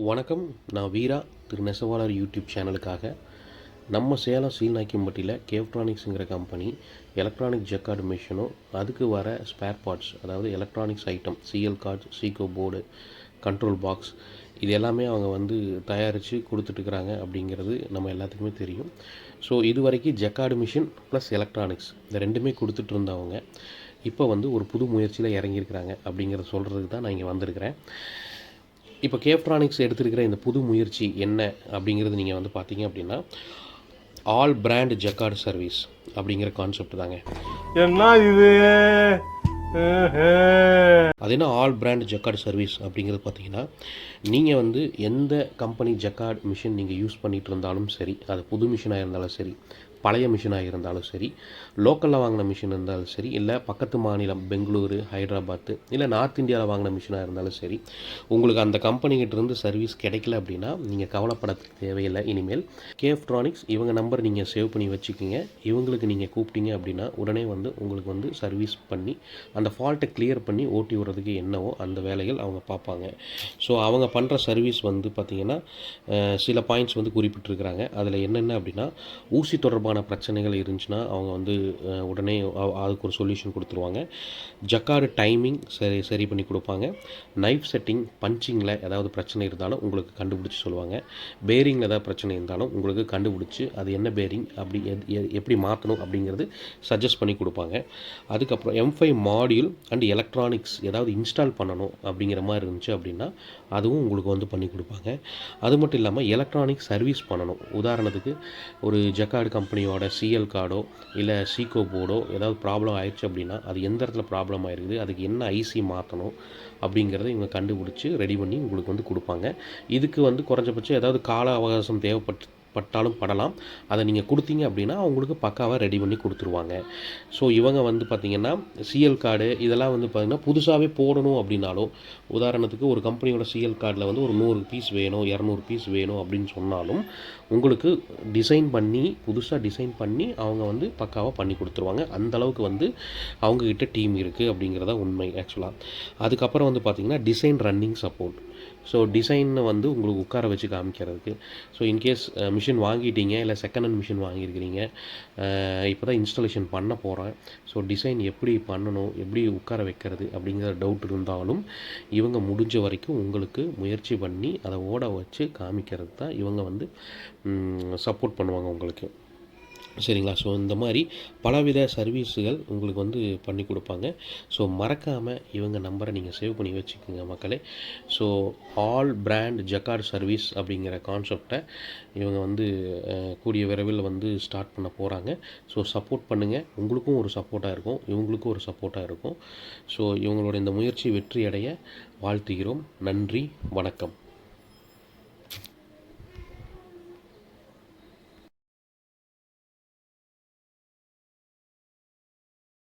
வணக்கம். நான் வீரா நெசவாளர் யூடியூப் சேனலுக்காக நம்ம சேலம் சீல்நாய்க்கம்பட்டியில் கேவ்ட்ரானிக்ஸுங்கிற கம்பெனி எலக்ட்ரானிக் ஜக்கார்டு மிஷினும் அதுக்கு வர ஸ்பேர் பார்ட்ஸ், அதாவது electronics item, CL cards, சீகோ board, control box, இது எல்லாமே அவங்க தயாரித்து கொடுத்துட்ருக்குறாங்க அப்படிங்கிறது நம்ம எல்லாத்துக்குமே தெரியும். ஸோ இது வரைக்கும் ஜக்கார்டு மிஷின் ப்ளஸ் எலக்ட்ரானிக்ஸ் இந்த ரெண்டுமே கொடுத்துட்டு இருந்தவங்க இப்போ ஒரு புது முயற்சியில் இறங்கியிருக்கிறாங்க அப்படிங்கிறத சொல்கிறதுக்கு தான் நான் இங்கே வந்திருக்கிறேன். இப்போ கேவ்ட்ரானிக்ஸ் எடுத்திருக்கிற இந்த புது முயற்சி என்ன அப்படிங்கிறது நீங்கள் பார்த்தீங்க அப்படின்னா, ஆல் பிராண்ட் ஜக்கார்டு சர்வீஸ் அப்படிங்கிற கான்செப்ட் தாங்க. என்ன இது? அது என்ன ஆல் பிராண்ட் ஜக்கார்டு சர்வீஸ் அப்படிங்கிறது பார்த்தீங்கன்னா, நீங்கள் எந்த கம்பெனி ஜக்கார்டு மிஷின் நீங்கள் யூஸ் பண்ணிகிட்டு இருந்தாலும் சரி, அது புது மிஷினாக இருந்தாலும் சரி, பழைய மிஷினாக இருந்தாலும் சரி, லோக்கலில் வாங்கின மிஷின் இருந்தாலும் சரி, இல்லை பக்கத்து மாநிலம் பெங்களூரு, ஹைதராபாத்து, இல்லை நார்த் இந்தியாவில் வாங்கின மிஷினாக இருந்தாலும் சரி, உங்களுக்கு அந்த கம்பெனிகிட்டேருந்து சர்வீஸ் கிடைக்கல அப்படின்னா நீங்கள் கவலைப்பட தேவையில்லை. இனிமேல் கேவ்ட்ரானிக்ஸ் இவங்க நம்பர் நீங்கள் சேவ் பண்ணி வச்சுக்கிங்க. இவங்களுக்கு நீங்கள் கூப்பிட்டீங்க அப்படின்னா உடனே உங்களுக்கு சர்வீஸ் பண்ணி அந்த ஃபால்ட்டை கிளியர் பண்ணி ஓட்டி விடுறதுக்கு என்னவோ அந்த வேலைகள் அவங்க பார்ப்பாங்க. ஸோ அவங்க பண்ணுற சர்வீஸ் பார்த்திங்கன்னா சில பாயிண்ட்ஸ் குறிப்பிட்டிருக்கிறாங்க. அதில் என்னென்ன அப்படின்னா, ஊசி தொடர்பான பிரச்சனைகள் இருந்துச்சுன்னா அவங்க உடனே அதுக்கு ஒரு சொல்யூஷன் கொடுத்துருவாங்க. ஜக்கார்டு டைமிங் சரி பண்ணி கொடுப்பாங்க. நைஃப் செட்டிங், பஞ்சிங்கில் ஏதாவது பிரச்சனை இருந்தாலும் உங்களுக்கு கண்டுபிடிச்சி சொல்லுவாங்க. பேரிங்கில் ஏதாவது பிரச்சனை இருந்தாலும் உங்களுக்கு கண்டுபிடிச்சி அது என்ன பேரிங், அப்படி எப்படி மாற்றணும் அப்படிங்கிறது சஜஸ்ட் பண்ணி கொடுப்பாங்க. அதுக்கப்புறம் M5 மாடியூல் அண்ட் எலக்ட்ரானிக்ஸ் ஏதாவது இன்ஸ்டால் பண்ணணும் அப்படிங்கிற மாதிரி இருந்துச்சு அப்படின்னா அதுவும் உங்களுக்கு பண்ணி கொடுப்பாங்க. அது மட்டும் இல்லாமல் எலக்ட்ரானிக் சர்வீஸ் பண்ணணும். உதாரணத்துக்கு ஒரு ஜக்கார்டு கம்பெனியோட சிஎல் கார்டோ இல்லை சீகோ போர்டோ ஏதாவது ப்ராப்ளம் ஆயிடுச்சு அப்படின்னா அது எந்த இடத்துல ப்ராப்ளம் ஆயிருக்குது, அதுக்கு என்ன ஐசி மாற்றணும் அப்படிங்கிறத இவங்க கண்டுபிடிச்சி ரெடி பண்ணி உங்களுக்கு கொடுப்பாங்க. இதுக்கு குறைஞ்சபட்சம் ஏதாவது கால அவகாசம் பட்டாலும் படலாம். அதை நீங்கள் கொடுத்தீங்க அப்படின்னா அவங்களுக்கு பக்காவாக ரெடி பண்ணி கொடுத்துருவாங்க. ஸோ இவங்க பார்த்திங்கன்னா சிஎல் கார்டு இதெல்லாம் பார்த்திங்கன்னா புதுசாகவே போடணும் அப்படின்னாலோ, உதாரணத்துக்கு ஒரு கம்பெனியோட சிஎல் கார்டில் ஒரு 100 பீஸ் வேணும், 200 பீஸ் வேணும் அப்படின்னு சொன்னாலும் உங்களுக்கு புதுசாக டிசைன் பண்ணி அவங்க பக்காவாக பண்ணி கொடுத்துருவாங்க. அந்தளவுக்கு அவங்கக்கிட்ட டீம் இருக்குது அப்படிங்கிறத உண்மை ஆக்சுவலாக. அதுக்கப்புறம் பார்த்திங்கன்னா டிசைன் ரன்னிங் சப்போர்ட். ஸோ டிசைனை உங்களுக்கு உட்கார வச்சு காமிக்கிறதுக்கு. ஸோ இன்கேஸ் மிஷின் வாங்கிட்டீங்க, இல்லை செகண்ட் ஹேண்ட் மிஷின் வாங்கியிருக்கிறீங்க, இப்போ தான் இன்ஸ்டாலேஷன் பண்ண போகிறேன், ஸோ டிசைன் எப்படி பண்ணணும், எப்படி உட்கார வைக்கிறது அப்படிங்கிற டவுட் இருந்தாலும் இவங்க முடிஞ்ச வரைக்கும் உங்களுக்கு முயற்சி பண்ணி அதை ஓட வச்சு காமிக்கிறது தான் இவங்க சப்போர்ட் பண்ணுவாங்க உங்களுக்கு. சரிங்களா? ஸோ இந்த மாதிரி பலவித சர்வீஸுகள் உங்களுக்கு பண்ணி கொடுப்பாங்க. ஸோ மறக்காமல் இவங்க நம்பரை நீங்கள் சேவ் பண்ணி வச்சுக்கோங்க மக்களே. So all brand jacquard service அப்படிங்கிற கான்செப்டை இவங்க கூடிய விரைவில் ஸ்டார்ட் பண்ண போகிறாங்க. ஸோ சப்போர்ட் பண்ணுங்கள். உங்களுக்கும் ஒரு சப்போர்ட்டாக இருக்கும், இவங்களுக்கும் ஒரு சப்போர்ட்டாக இருக்கும். ஸோ இவங்களோட இந்த முயற்சி வெற்றி அடைய வாழ்த்துகிறோம். நன்றி, வணக்கம்.